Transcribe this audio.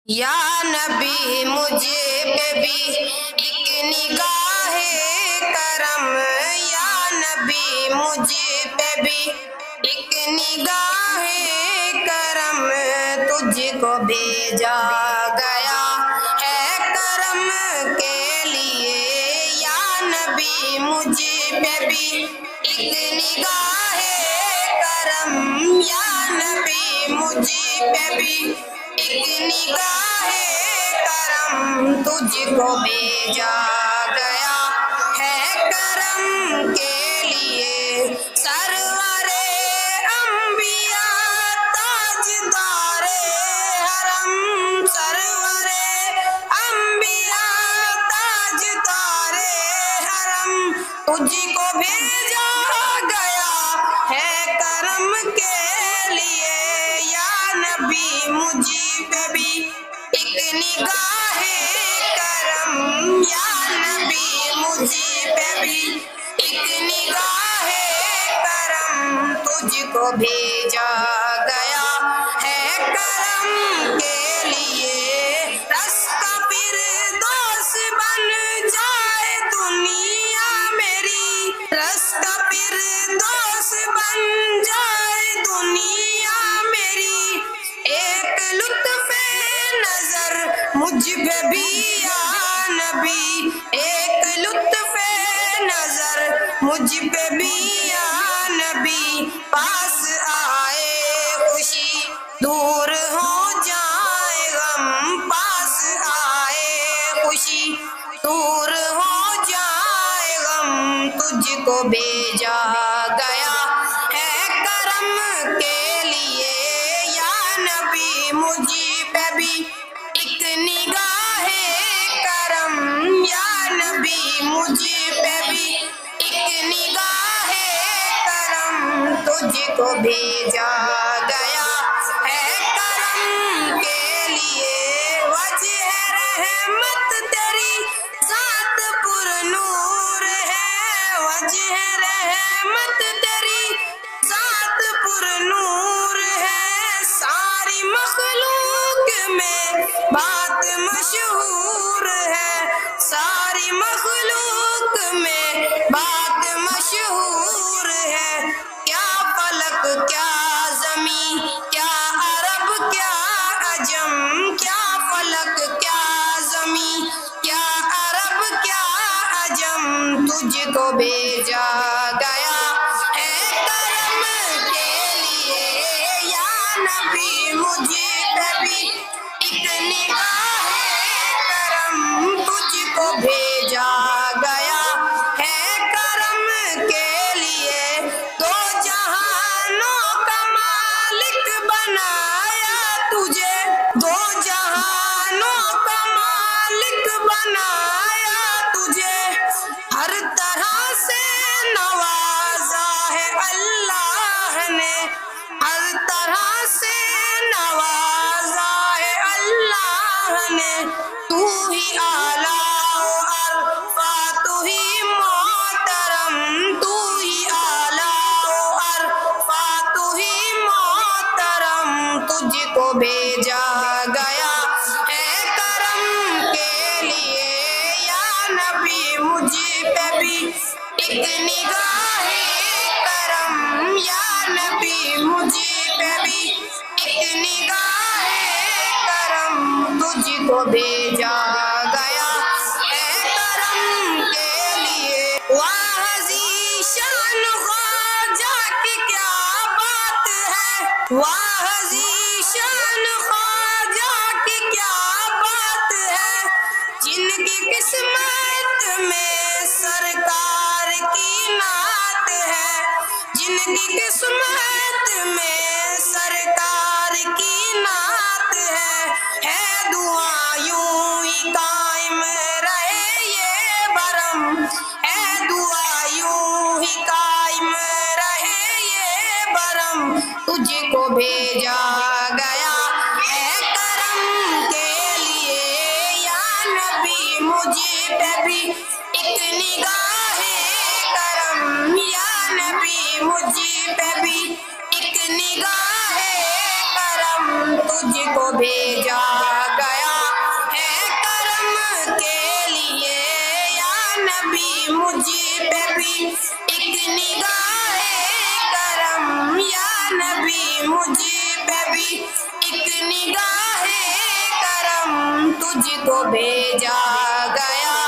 یا نبی مجھے پہ بھی ایک نگاہ کرم، یا نبی مجھے پہ بھی ایک نگاہ کرم، تجھ کو بھیجا گیا ہے کرم کے لیے، یا نبی مجھے پہ بھی ایک نگاہ کرم، یا نبی مجھے پہ بھی ایک نگاہ کرم، تجھ کو بھیجا گیا ہے کرم کے لیے، سرور انبیاء تاجدار حرم، سرور انبیاء تاجدار حرم، تجھ کو بھیجا گیا ہے کرم کے لیے، یا نبی مجھ پہ بھی ایک نگاہ کرم، یا نبی مجھ پہ بھی ایک نگاہ کرم، تجھ کو بھیجا گیا ہے کرم کے لیے، رستہ فردوس بن جائے دنیا میری، رستہ فردوس بن جائے دنیا میری، ایک لطف نظر مجھ پہ بھی یا نبی، ایک لطف نظر مجھ پہ بھی یا نبی، پاس آئے خوشی دور ہو جائے غم، پاس آئے خوشی دور ہو جائے غم، تجھ کو بھیجا گیا ہے کرم کے لیے، یا نبی مجھ پہ بھی ایک نگاہ کرم، یا نبی مجھ پہ بھی ایک نگاہ کرم، تجھ کو بھیجا گیا ہے کرم کے لیے، وجہ رحمت تیری ذات پر نور ہے، وجہ رحمت تیری ذات پر نور ہے، ساری مخلوق میں بات مشہور ہے، ساری مخلوق میں بات مشہور ہے، کیا فلک کیا زمین کیا عرب کیا عجم، کیا فلک کیا زمین کیا عرب کیا عجم، تجھ کو بھیجا گیا ہے کرم کے لیے، یا نبی مجھ پہ بھی ایک نگاہ کرم، تجھ کو بھیجا گیا ہے کرم کے لیے، دو جہانوں کا مالک بنایا تجھے، دو جہانوں کا مالک بنایا تجھے، ہر طرح سے نوازا ہے اللہ نے، ہر طرح سے نوازا ہے اللہ نے، تو ہی اعلیٰ و عرفہ تو ہی محترم، تو ہی اعلیٰ و عرفہ تو ہی محترم، تجھ کو بھیجا گیا ہے کرم کے لیے، یا نبی مجھ پہ بھی ایک نگاہ کرم، یا نبی مجھ پہ بھی ایک نگاہ کرم، تجھ کو بھیجا گیا ہے کرم کے لیے، واہ ذیشان خواجہ کی کیا بات ہے، واہ ذیشان خواجہ کی کیا بات ہے، جن کی قسمت میں سرکار کی نعت ہے، جن کی قسمت میں سرکار کی نعت ہے دعا یوں ہی قائم رہے یہ برم، ہے دعا یوں ہی قائم رہے یہ برم، تجھ کو بھیجا گیا ہے کرم کے لیے، یا نبی مجھ پہ بھی ایک نگاہ کرم، یا نبی مجھ پہ بھی ایک نگاہ کرم، تجھ کو بھیجا گیا نبی مجھ پہ بھی ایک نگاہ کرم، یا نبی مجھ پہ بھی ایک نگاہ کرم، تجھ کو بھیجا گیا